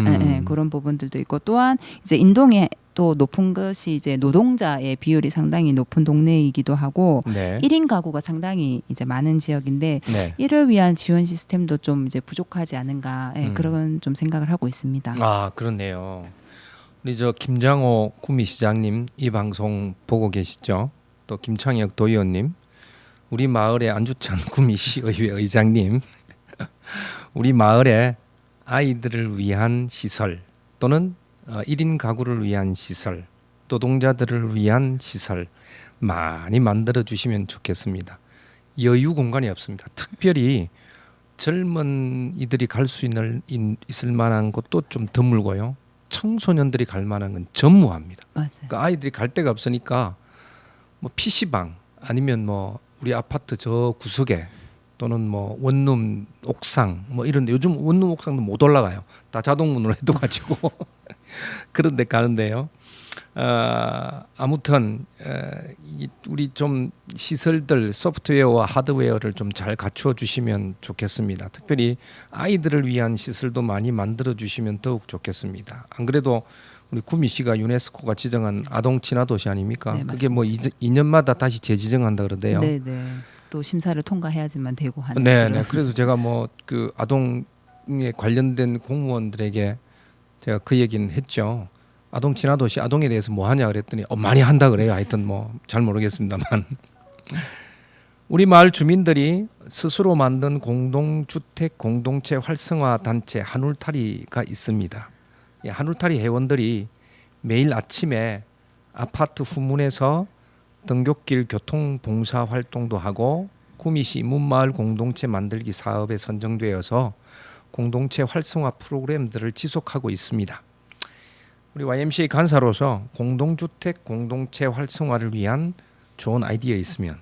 그런 부분들도 있고 또한 이제 인동에 또 높은 것이 이제 노동자의 비율이 상당히 높은 동네이기도 하고 네. 1인 가구가 상당히 이제 많은 지역인데 네. 이를 위한 지원 시스템도 좀 이제 부족하지 않은가 그런 좀 생각을 하고 있습니다. 아, 그렇네요. 우리 저 김장호 구미시장님 이 방송 보고 계시죠? 또 김창혁 도의원님, 우리 마을의 안주찬 구미시의회 의장님, 우리 마을의 아이들을 위한 시설 또는 1인 가구를 위한 시설, 노동자들을 위한 시설 많이 만들어 주시면 좋겠습니다. 여유 공간이 없습니다. 특별히 젊은 이들이 갈 수 있을 만한 것도 좀 드물고요. 청소년들이 갈 만한 건 전무합니다. 맞아요. 그러니까 아이들이 갈 데가 없으니까 뭐 PC방 아니면 뭐 우리 아파트 저 구석에 또는 뭐 원룸 옥상 뭐 이런데 요즘 원룸 옥상도 못 올라가요. 다 자동문으로 해둬가지고 그런 데 가는데요. 아무튼 우리 좀 시설들 소프트웨어와 하드웨어를 좀 잘 갖추어 주시면 좋겠습니다. 특별히 아이들을 위한 시설도 많이 만들어 주시면 더욱 좋겠습니다. 안 그래도 우리 구미 씨가 유네스코가 지정한 아동 친화 도시 아닙니까? 네, 그게 뭐 2년마다 다시 재지정한다 그러대요. 네, 네. 또 심사를 통과해야지만 되고 하는. 네, 그런. 네. 그래서 제가 뭐 그 아동에 관련된 공무원들에게 제가 그 얘기는 했죠. 아동 친화 도시 아동에 대해서 뭐 하냐 그랬더니 많이 한다 그래요. 하여튼 뭐 잘 모르겠습니다만 우리 마을 주민들이 스스로 만든 공동주택 공동체 활성화 단체 한울타리가 있습니다. 이 한울타리 회원들이 매일 아침에 아파트 후문에서 등굣길 교통 봉사 활동도 하고 구미시 문마을 공동체 만들기 사업에 선정되어서 공동체 활성화 프로그램들을 지속하고 있습니다. 우리 YMCA 간사로서 공동주택 공동체 활성화를 위한 좋은 아이디어 있으면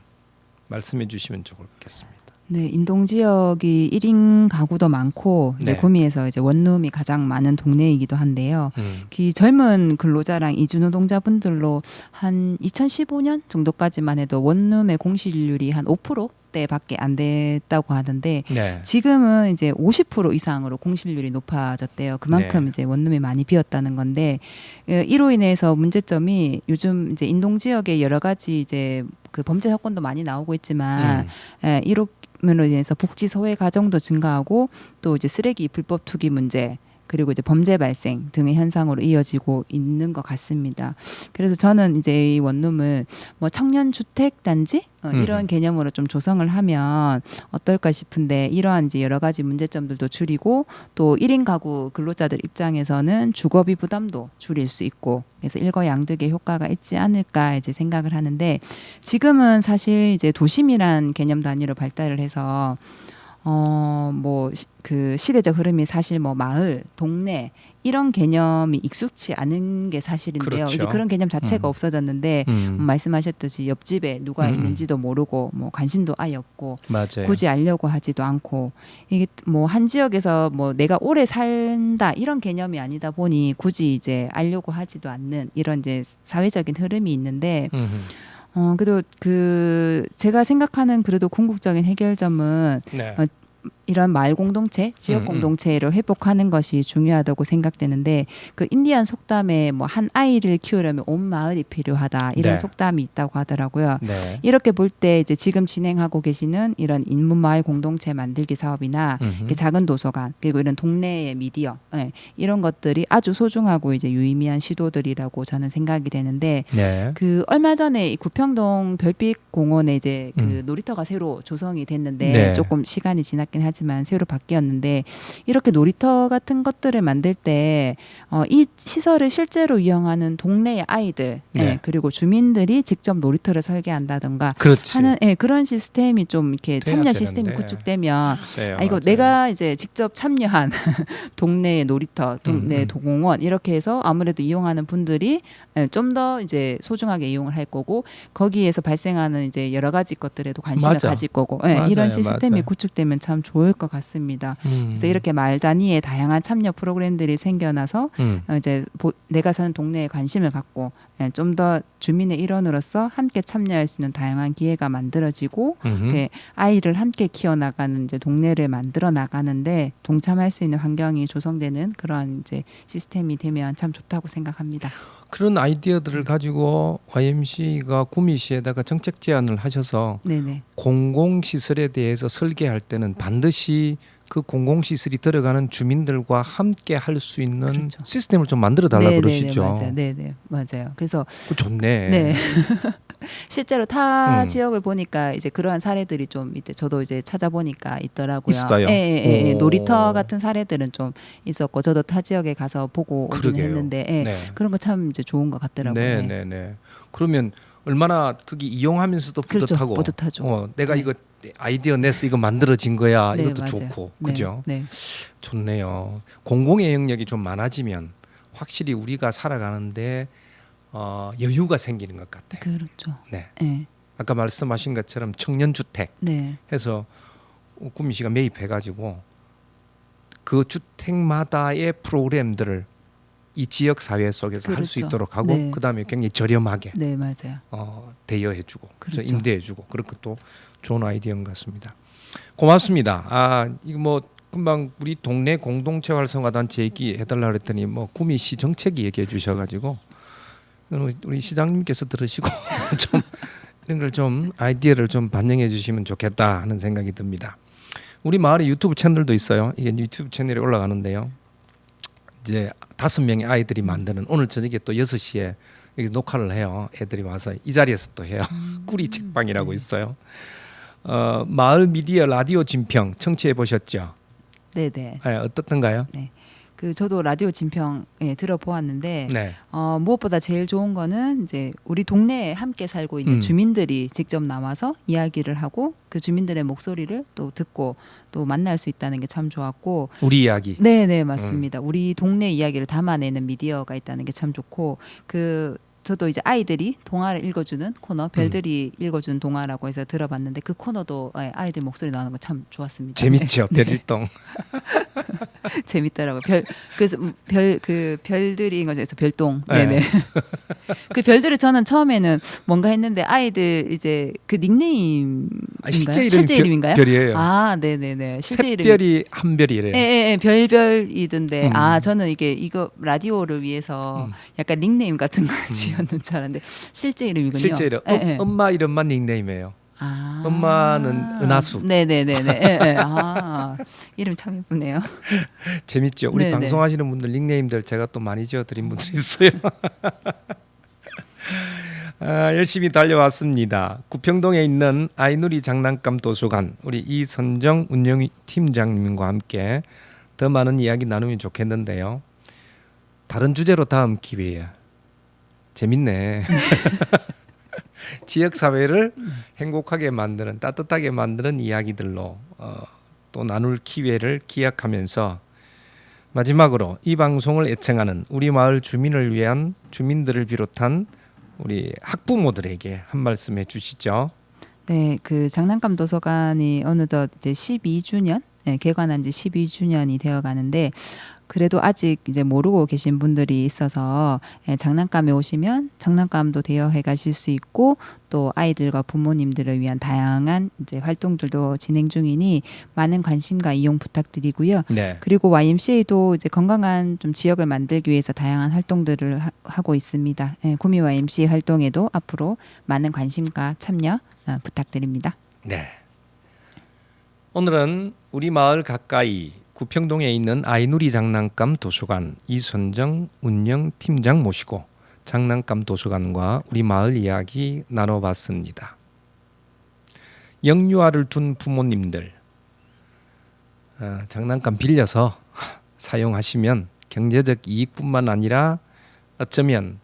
말씀해 주시면 좋겠습니다. 네, 인동 지역이 1인 가구도 많고 이제 네. 구미에서 이제 원룸이 가장 많은 동네이기도 한데요. 이 젊은 근로자랑 이주 노동자분들로 한 2015년 정도까지만 해도 원룸의 공실률이 한 5%대밖에 안 됐다고 하던데 네. 지금은 이제 50% 이상으로 공실률이 높아졌대요. 그만큼 네. 이제 원룸이 많이 비었다는 건데 이로 인해서 문제점이 요즘 이제 인동 지역에 여러 가지 이제 그 범죄 사건도 많이 나오고 있지만 이로 인해서 복지 소외 가정도 증가하고 또 이제 쓰레기 불법 투기 문제 그리고 이제 범죄 발생 등의 현상으로 이어지고 있는 것 같습니다. 그래서 저는 이제 이 원룸을 뭐 청년 주택 단지 이런 개념으로 좀 조성을 하면 어떨까 싶은데 이러한 이제 여러 가지 문제점들도 줄이고 또 1인 가구 근로자들 입장에서는 주거비 부담도 줄일 수 있고 그래서 일거양득의 효과가 있지 않을까 이제 생각을 하는데 지금은 사실 이제 도심이란 개념 단위로 발달을 해서 뭐 그 시대적 흐름이 사실 뭐 마을, 동네 이런 개념이 익숙치 않은 게 사실인데요. 그렇죠. 이제 그런 개념 자체가 없어졌는데 말씀하셨듯이 옆집에 누가 있는지도 모르고 뭐 관심도 아예 없고 맞아요. 굳이 알려고 하지도 않고 이게 뭐 한 지역에서 뭐 내가 오래 산다 이런 개념이 아니다 보니 굳이 이제 알려고 하지도 않는 이런 이제 사회적인 흐름이 있는데 그래도 그 제가 생각하는 그래도 궁극적인 해결점은 네. 이런 마을 공동체, 지역 공동체를 회복하는 것이 중요하다고 생각되는데 그 인디안 속담에 뭐 한 아이를 키우려면 온 마을이 필요하다 이런 네. 속담이 있다고 하더라고요. 네. 이렇게 볼 때 이제 지금 진행하고 계시는 이런 인문 마을 공동체 만들기 사업이나 이렇게 작은 도서관 그리고 이런 동네의 미디어 이런 것들이 아주 소중하고 이제 유의미한 시도들이라고 저는 생각이 되는데 네. 그 얼마 전에 이 구평동 별빛 공원에 이제 그 놀이터가 새로 조성이 됐는데 네. 조금 시간이 지났긴 하지만 새로 바뀌었는데 이렇게 놀이터 같은 것들을 만들 때 이 시설을 실제로 이용하는 동네의 아이들 네. 그리고 주민들이 직접 놀이터를 설계한다던가 그렇지. 하는 그런 시스템이 좀 이렇게 돼야 참여 되는데. 시스템이 구축되면 글쎄요, 이거 맞아요. 내가 이제 직접 참여한 동네의 놀이터, 동네 도공원 이렇게 해서 아무래도 이용하는 분들이 좀 더 이제 소중하게 이용을 할 거고 거기에서 발생하는 이제 여러 가지 것들에도 관심을 맞아. 가질 거고 맞아요, 이런 시스템이 맞아요. 구축되면 참 좋을 것 같습니다. 그래서 이렇게 마을 단위의 다양한 참여 프로그램들이 생겨나서 이제 내가 사는 동네에 관심을 갖고 좀 더 주민의 일원으로서 함께 참여할 수 있는 다양한 기회가 만들어지고 아이를 함께 키워나가는 이제 동네를 만들어 나가는데 동참할 수 있는 환경이 조성되는 그런 이제 시스템이 되면 참 좋다고 생각합니다. 그런 아이디어들을 가지고 YMC가 구미시에다가 정책 제안을 하셔서 네네. 공공시설에 대해서 설계할 때는 반드시 그 공공시설이 들어가는 주민들과 함께 할 수 있는 그렇죠. 시스템을 좀 만들어 달라고 그러시죠. 맞아요. 네네 맞아요. 그래서 그 좋네. 네. 실제로 타 음. 지역을 보니까 이제 그러한 사례들이 좀 이때 저도 이제 찾아보니까 있더라고요. 있어요? 예. 오. 놀이터 같은 사례들은 좀 있었고 저도 타 지역에 가서 보고 오긴 그러게요. 했는데 네. 그런 거 참 이제 좋은 것 같더라고요. 네, 네, 네. 그러면 얼마나 거기 이용하면서도 그렇죠. 뿌듯하고, 뿌듯하죠. 내가 네. 이거 아이디어 내서 이거 만들어진 거야. 네, 이것도 맞아요. 좋고, 네, 그죠? 네. 좋네요. 공공의 영역이 좀 많아지면 확실히 우리가 살아가는데 여유가 생기는 것 같아요. 그렇죠. 네. 네. 아까 말씀하신 것처럼 청년 주택 네. 해서 구미시가 매입해가지고 그 주택마다의 프로그램들을 이 지역 사회 속에서 할 수 그렇죠. 있도록 하고 네. 그다음에 굉장히 저렴하게 네, 맞아요. 대여해주고 그렇죠. 임대해주고 그런 것도 좋은 아이디어인 것 같습니다. 고맙습니다. 이거 뭐 금방 우리 동네 공동체 활성화 단체 얘기해달라 그랬더니 뭐 구미시 정책이 얘기해 주셔가지고 우리 시장님께서 들으시고 좀 이런 걸 좀 아이디어를 좀 반영해 주시면 좋겠다 하는 생각이 듭니다. 우리 마을에 유튜브 채널도 있어요. 이게 유튜브 채널이 올라가는데요. 이제 5명의 아이들이 만드는 오늘 저녁에 또 6시에 여기 녹화를 해요. 애들이 와서 이 자리에서 또 해요. 꾸리 책방이라고 있어요. 마을 미디어 라디오 진평 청취해 보셨죠? 네, 네. 어떻던가요? 그 저도 라디오 진평 들어보았는데 네. 무엇보다 제일 좋은 거는 이제 우리 동네에 함께 살고 있는 주민들이 직접 나와서 이야기를 하고 그 주민들의 목소리를 또 듣고 또 만날 수 있다는 게 참 좋았고 우리 이야기. 네, 맞습니다. 우리 동네 이야기를 담아내는 미디어가 있다는 게 참 좋고 저도 이제 아이들이 동화를 읽어주는 코너 별들이 읽어주는 동화라고 해서 들어봤는데 그 코너도 아이들 목소리 나오는 거 참 좋았습니다. 재밌죠. 네. 별일동. 재밌더라고요. 그래서 그 별들이 읽어줘서 별동. 네. 네네. 그 별들을 저는 처음에는 뭔가 했는데 아이들 이제 그 닉네임인가요? 실제 이름인가요? 별이에요. 네네네. 실제 이름. 샛별이 한 별이래요. 예, 별별이던데 저는 이거 라디오를 위해서 약간 닉네임 같은 걸 지었는 줄 알았는데 실제 이름이군요. 실제 이름. 예. 엄마 이름만 닉네임이에요. 엄마는 은하수. 네네네네. 이름 참 예쁘네요. 재밌죠. 우리 네네. 방송하시는 분들 닉네임들 제가 또 많이 지어드린 분들 있어요. 열심히 달려왔습니다. 구평동에 있는 아이누리 장난감 도서관 우리 이선정 운영팀장님과 함께 더 많은 이야기 나누면 좋겠는데요. 다른 주제로 다음 기회에 재밌네. 지역 사회를 행복하게 만드는 따뜻하게 만드는 이야기들로 또 나눌 기회를 기약하면서 마지막으로 이 방송을 애청하는 우리 마을 주민을 위한 주민들을 비롯한 우리 학부모들에게 한 말씀 해주시죠. 네, 그 장난감 도서관이 어느덧 이제 12주년 개관한 지 12주년이 되어 가는데 그래도 아직 이제 모르고 계신 분들이 있어서 장난감에 오시면 장난감도 대여해 가실 수 있고 또 아이들과 부모님들을 위한 다양한 이제 활동들도 진행 중이니 많은 관심과 이용 부탁드리고요. 네. 그리고 YMCA도 이제 건강한 좀 지역을 만들기 위해서 다양한 활동들을 하고 있습니다. 구미 YMCA 활동에도 앞으로 많은 관심과 참여 부탁드립니다. 네. 오늘은 우리 마을 가까이 구평동에 있는 아이누리 장난감 도서관 이선정 운영팀장 모시고 장난감 도서관과 우리 마을 이야기 나눠봤습니다. 영유아를 둔 부모님들 장난감 빌려서 사용하시면 경제적 이익뿐만 아니라 어쩌면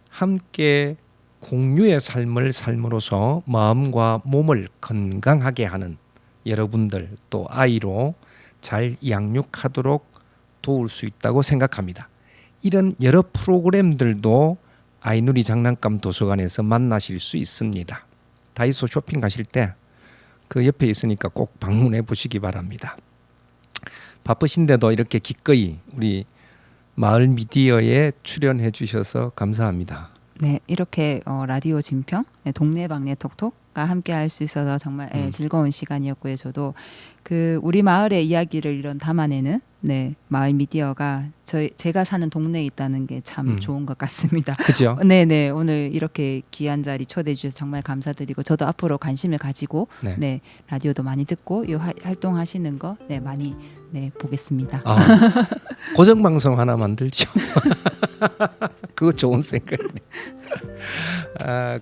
함께 공유의 삶을 삶으로써 마음과 몸을 건강하게 하는 여러분들 또 아이로 잘 양육하도록 도울 수 있다고 생각합니다. 이런 여러 프로그램들도 아이누리 장난감 도서관에서 만나실 수 있습니다. 다이소 쇼핑 가실 때 그 옆에 있으니까 꼭 방문해 보시기 바랍니다. 바쁘신데도 이렇게 기꺼이 우리 마을 미디어에 출연해 주셔서 감사합니다. 네, 이렇게 라디오 진평, 동네방네 톡톡과 함께 할 수 있어서 정말 즐거운 시간이었고요. 저도 그 우리 마을의 이야기를 이런 담아내는 마을 미디어가 제가 사는 동네에 있다는 게 참 좋은 것 같습니다. 그죠? 네네, 오늘 이렇게 귀한 자리 초대해 주셔서 정말 감사드리고 저도 앞으로 관심을 가지고 라디오도 많이 듣고 이 활동하시는 거 많이 보겠습니다. 고정 방송 하나 만들죠. 그거 좋은 생각이네.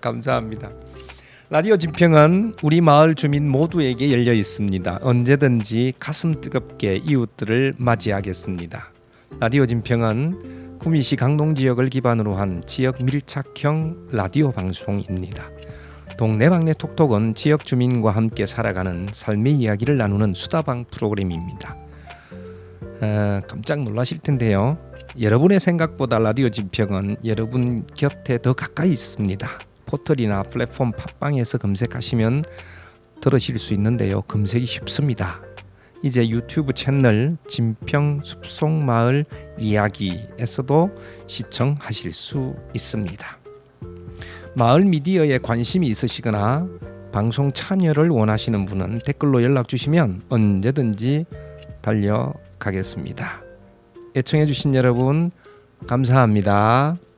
감사합니다. 라디오 진평은 우리 마을 주민 모두에게 열려 있습니다. 언제든지 가슴 뜨겁게 이웃들을 맞이하겠습니다. 라디오 진평은 구미시 강동 지역을 기반으로 한 지역 밀착형 라디오 방송입니다. 동네방네 톡톡은 지역 주민과 함께 살아가는 삶의 이야기를 나누는 수다방 프로그램입니다. 깜짝 놀라실 텐데요. 여러분의 생각보다 라디오 진평은 여러분 곁에 더 가까이 있습니다. 포털이나 플랫폼 팟빵에서 검색하시면 들으실 수 있는데요. 검색이 쉽습니다. 이제 유튜브 채널 진평 숲속마을 이야기에서도 시청하실 수 있습니다. 마을 미디어에 관심이 있으시거나 방송 참여를 원하시는 분은 댓글로 연락 주시면 언제든지 달려가겠습니다. 애청해 주신 여러분 감사합니다.